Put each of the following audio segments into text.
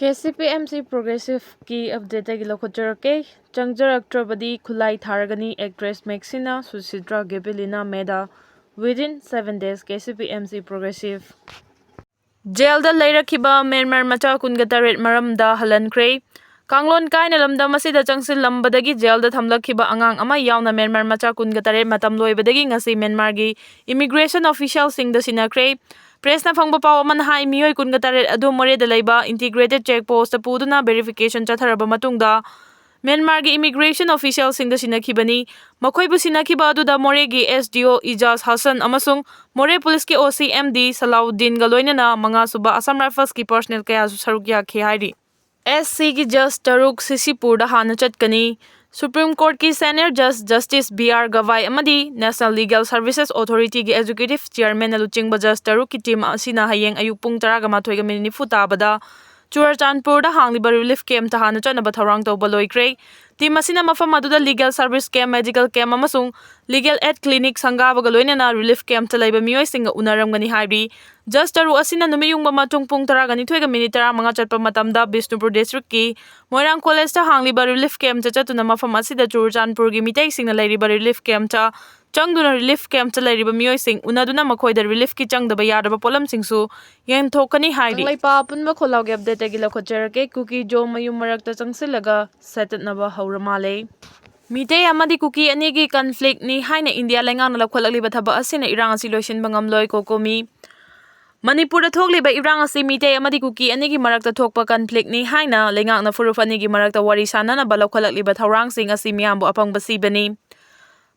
KCPMC Progressive की update की लखोचरके चंगजरक्ट्रबदी खुलाई थारगनी actress Maxina Susidra Gebilina Meda within 7 days KCPMC Progressive Jail da Lairakiba Myanmar Macha Kungataret Maramda Halhankhre Kanglon Kaina Lamda Masida Changsil Lambadagi Jail da Thamlakiba Angang Ama Yauna Myanmar Macha Kungataret Matam Loibadagi Ngasi Myanmargi Immigration Officials Sing the Sinakre Press na fangba pao man hai miyoi kun gataret adu more da leiba integrated checkpost puduna verification chatharaba matungda Myanmar gi immigration officials sing da sinakibani makhoi bu sinakiba adu da more gi SDO Ijaz Hassan amasung more police ki OCMD Salahuddin ga loinana manga suba Assam Rifles ki personnel kaya saruk ya khi hairi SC ki Judge Taruk Ccpur Da Hanna chatkani Supreme Court ki Senior Justice BR Gavai amadi National Legal Services Authority ki Executive Chairman Luchingba Judge Taruk ki team asina hayeng ayuk pung 12:30 minute futabada Churachandpur da hangliba relief camp tahana chanaba tharang tawba loikre team asina mafam aduda legal service camp medical camp amasung legal aid clinic sangabaga loinana relief camp talaiba miyoi singa unaramgani hairi Judge Taru asina numiyungba matung pung 12:30 minute 15 chatpa matamda Bishnupur district ki Moirang college ta hangliba relief camp chatuna mafam asida Churachandpur gi mitei singna lairiba relief camp ta Changduna relief camp ta lairiba miyoi sing unaduna makhoida relief ki changdaba yadaba polam singsu yen thokani hairi Leiba punba kholau ge update gi lakhocherake Kuki jo mayum marakta changsilaga setatnaba hauramale Mitei amadi Kuki anigi conflict ni haina India lengang na lakholakliba thaba asina irang asi loisin bangam loi kokomi Manipur da thokliba irang asi mitei amadi Kuki anigi marakta thokpa conflict ni haina lengang na furuf anigi marakta wari sanana balakholakliba thawrang sing asi miyambu apang basibani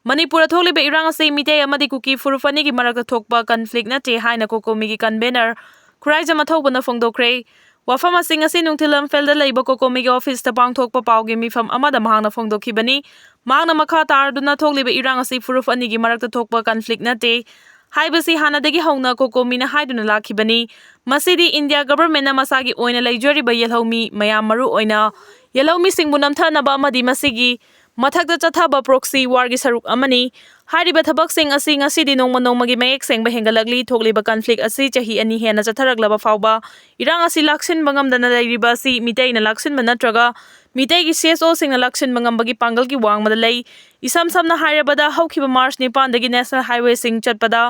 Manipur thokliba irang asi mitei amadi Kuki furuf anigi marakta thokpa conflict na te haina kokomi gi convener Khuraija mathobana phongdokre Wafam asing asi nungthilam felda leiba kokomi gi office ta pangthokpa paugi mifam amada mahangna phongdokhibani mahangna makha tarduna thokliba irang asi furuf anigi marakta thokpa conflict na te Haibasi hanadagi hauna kokomi na haiduna lakhibani masidi India government na masagi oina laijoriba yelhomi mayam maru oina yelhomi singbu namthanaba amadi masigi mathakta chathaba proxy war gi saruk amani hariba thabak sing asi ngasidi nongma nongmagi mayek sengba hengalagli thokliba conflict asi chahi ani hena chatharaglaba fawba irang asi laksin bangamdana lairiba si mitei na laksin manatraga mitei gi CSO singna laksin bangambagi pangal gi wangmada lei isam samna hairabada haukiba March 9 dagi national highway sing chatpada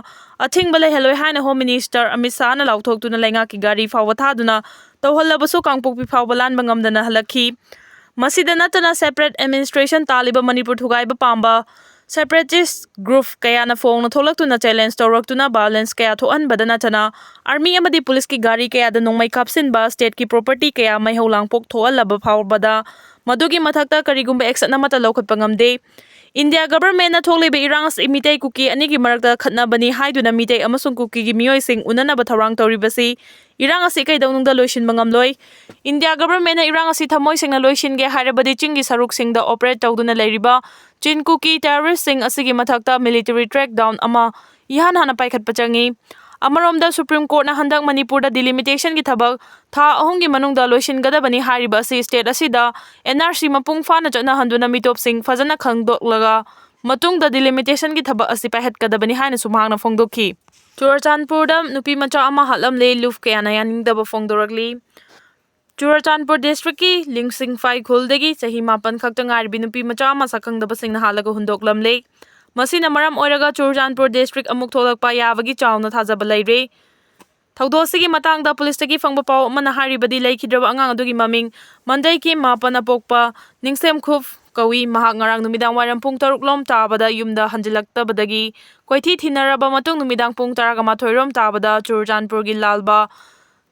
athingba lei heloi haina home minister Amit Shah na lauthoktuna lenga ki gari fawwa thaduna tawhallabasu kangpokpi fawba lan bangamdana halakhi Masida natana separate administration taliba Manipur thugaiba pamba separatist group kaya na phone na tholaktuna challenge tawraktuna balance kaya thoanbada natana army amadi police ki gari kaya da nongmai kapsin ba state ki property kaya mai holang pok thoalaba phawbada madugi mathakta karigumba action namata lokhatpa ngamde India government na thokliba irang as imitei Kuki anigi marakta khatnabani haiduna mitei amasung Kuki gi miyoi sing unanaba tharang tawribasi irang asi kaidawnungda loisin bangamloi India government na irang asi thamoi singna loisin ge hairabadi chingi saruk singda operate tawduna leiriba Chin Kuki terrorist sing asigi mathakta military crackdown ama ihan hana paikhatpa changi Amaromda Supreme Court na handak Manipur da delimitation gi thabak tha ahongi manungda loisin gadabani hariba asi state asida NRC mapung fana chana handuna mitop sing fajana khangdoklaga matungda delimitation gi thabak asi pahet kadabani haina sumhangna phongdokhi Churachandpur da nupi macha ama halam le luf kaya na yaningdaba phongdorakli Churachandpur district ki Lingsing Phai Khuldagi chahi 9 khakta ngarbi nupi macha ama sakhangdaba singna halaga hundoklamle Masina maram oiraga Churachandpur district amuk tholakpa yabagi chawna thajaba leire Thawdosigi matangda police tagi fangba paw mana haribadi leikidraba angang adugi maming Monday ki 9 apokpa Ningsem Khuf kawi mahak ngarang numidang waram pung 6 lom tabada yumda hanjilaktabadagi koithi thinaraba matung numidang pung 12 rom tabada Churachandpur gi lalba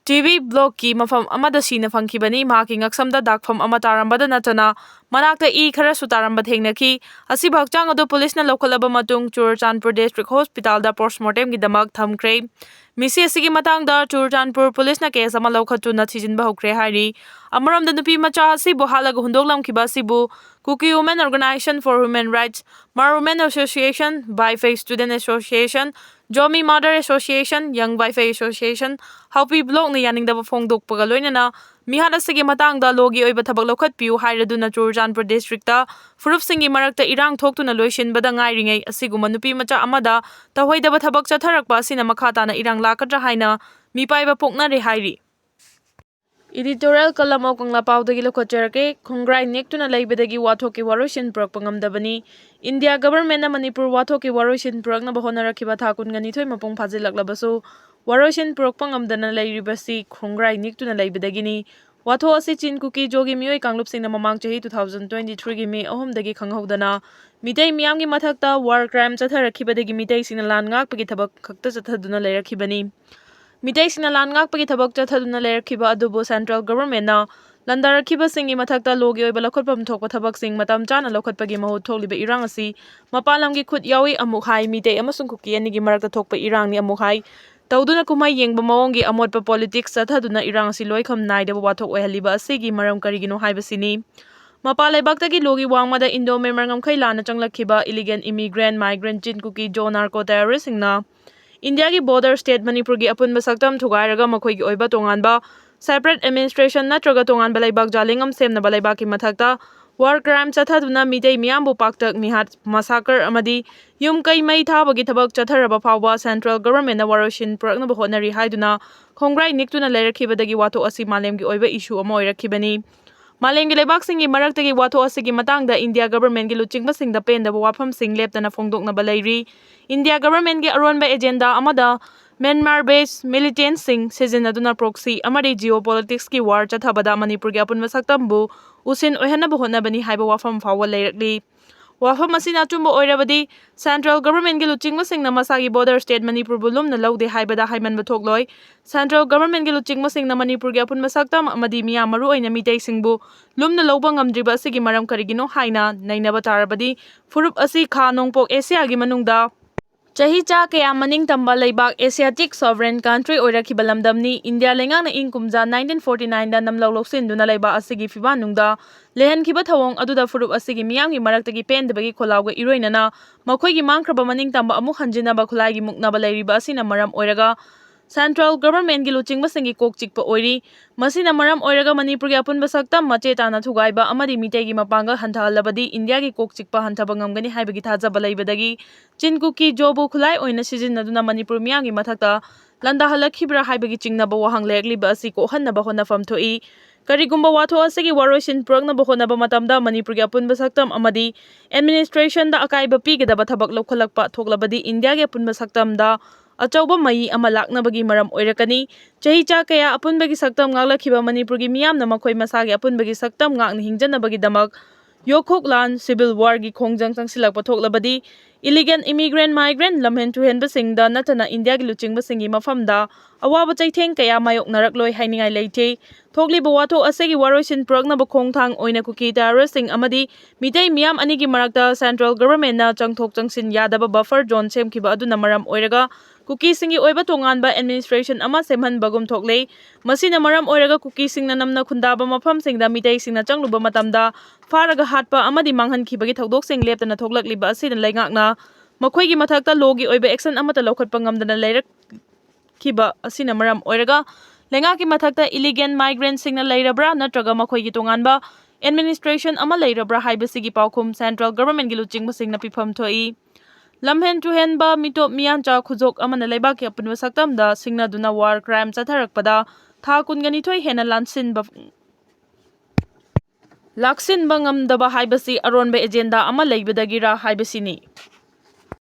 TV blog ki mafam amada sina phangkhibani mahaki ngaksamda dakpham ama tarambada natana manakta khara sutaramba thengnakhi asi bhakchang adu police na lokhalaba matung Churachandpur district hospital da postmortem gi damak thamkhre misi asigi matangda Churachandpur police na case ama lokhatuna thijinba hokre hari amaramda nupi macha asi bo halaga hundoklam khiba sibu Kuki Women Organization for Human Rights Mar Women Association Wi-Fi Student Association Jomi Mother Association Young Wi-Fi Association Haupi blog na yaningdaba phongdokpaga loinana mihana sige matangda logi oiba thabak lokhat piu hairaduna Churachandpur district ta furup singi marakta irang thoktuna loisin bada ngairingai asiguma nupi macha amada tahoidaba thabak chatharakpa asina makha tana irang lakatra haina mipaiba pokna re hairi Editorial kalam au kangla paudagi lokhocherke khongrai nektuna leibedagi wathoki waroishin purak pangamdabani India government na Manipur wathoki waroishin purak na bahona rakhiba thakun gani thoi mapung phajilaklabasu waroishin purak pangamdana leiribasi khongrai nektuna leibedagini watho asi chin kuki jogi mioi kanglup singna mamang chahi 2023 gi me ahom dagi khanghodana mitei miyam gi mathakta war crime chatharakibadagi mitei sina lan ngak pagi thabak khakta chathaduna leirakibani Mitei sina lan ngakpagi thabak chathaduna leirakhiba adubu central government na landarakhiba singi mathakta logi oiba lakhotpam thokpa thabak sing matam chana lakhotpagi mahut thokliba irang asi mapalamgi khut yawi amuk hai mitei amasung kuki anigi marakta thokpa irang ni amuk hai tawduna kumai yengba mawongi amotpa politics chathaduna irang asi loikham naidaba wathok oihaliba asigi maram karigino haibasini Mapalaibagtagi logi wangmada Indo-Myanmar ngamkhai lana changlakhiba illegal immigrant migrant chin kuki jo narco terrorist singna India ki border state Manipur ki apun basaktam thugairaga makhoi ki oiba tonganba separate administration natraga tonganba laibak jalingam semna balaibak ki mathakta war crime chathaduna mitei miyambu paktak mihat massacre amadi yum kai mai thabagi thabak chatharaba phawba central government na waroshin purakna bahonari haiduna khongrai niktuna leirakhibadagi watho asi malemgi oiba issue ama oirakhibani Malengi leibak singi maraktagi watho asigi matangda India government gi luchingba singda pendaba wafam sing leptana fongdokna balairi India government gi aronba agenda amada Myanmar based militant sing sizinaduna proxy amari geopolitics ki war chathabada Manipur gi apun masaktambu usin oihana bahonabani haiba wafam fawa leirakli Wafam asina chumba oirabadi central government gi luchingba singna masagi border state Manipur bulum na laude haibada haiman bathokloi central government gi luchingba singna Manipur gi apun masaktam amadi miya maru oina mitei singbu lumna lauba ngamdriba asigi maram karigino haina nainaba tarabadi furup asi kha nongpok Asia gi manungda Chahi cha kaya maning tamba leibak Asiatic sovereign country oirakhiba lamdamni India lengang na ingkumja 1949 da namlaw loksinduna leiba asigi fiban nungda lehankhiba thawong aduda furup asigi miyamgi maraktagi pendabagi kholawga iroinana makhoigi mangkraba maning tamba amuk hanjinaba khulaigi muknaba leiriba asina maram oiraga Central government gi luchingba singi kok chikpa oiri masina maram oiraga Manipur gi apunba saktam mache tana thugaiba amadi mitegi mapanga hanthalabadi India gi kok chikpa hanthaba ngamgani haibagi thajaba leibadagi chinkuki jobu khulai oina sizinaduna Manipur miyamgi mathakta landa halakhibra haibagi chingnaba wahang lekliba asi ko hannaba honafam thoi Karigumba watho asigi waroishin puraknaba honaba matamda Manipur gi apunba saktam amadi administration da akaiba pigedaba thabak lokhalakpa thoklabadi India gi apunba saktam da achauba mai ama laknabagi maram oirakani chahi cha kaya apunbagi saktam ngaklakhiba Manipur gi miyamna makhoi masagi apunbagi saktam ngakna hingjanabagi damak yokhoklan civil war gi khongjang changsilakpa thoklabadi illegal immigrant migrant lamhen tuhenba singda natana India gi luchingba singi mafamda awaba chaitheng kaya mayoknarakloi hainingai leite thokliba watho asegi waroishin puraknaba khongthang oina kuki terrorist sing amadi mitei miyam anigi marakta central government na changthok changsin yadaba buffer zone semkhiba aduna maram oiraga kuki singi oiba tonganba administration ama semhanbagum thokle masina maram oiraga kuki singna namna khundaba mafam singda mitei singna changluba matamda faraga hatpa amadi manghankhibagi thodok sing leptana thoklakliba asina leingakna makhoigi mathakta logi oiba action amata lokhatpa ngamdana leirak khiba asina maram oiraga lengaki mathakta illegal migrant singna leirabra natraga makhoigi tonganba administration ama leirabra haibasigi paukhum central government gi luchingba singna pifam thoi lamhen tuhenba mitop miyancha khujok amana leibaki apunwa saktamda singnaduna war crime chatharakpada tha kungani thoi hena laksinba ngamdaba haibasi aronba agenda ama leibadagira haibasini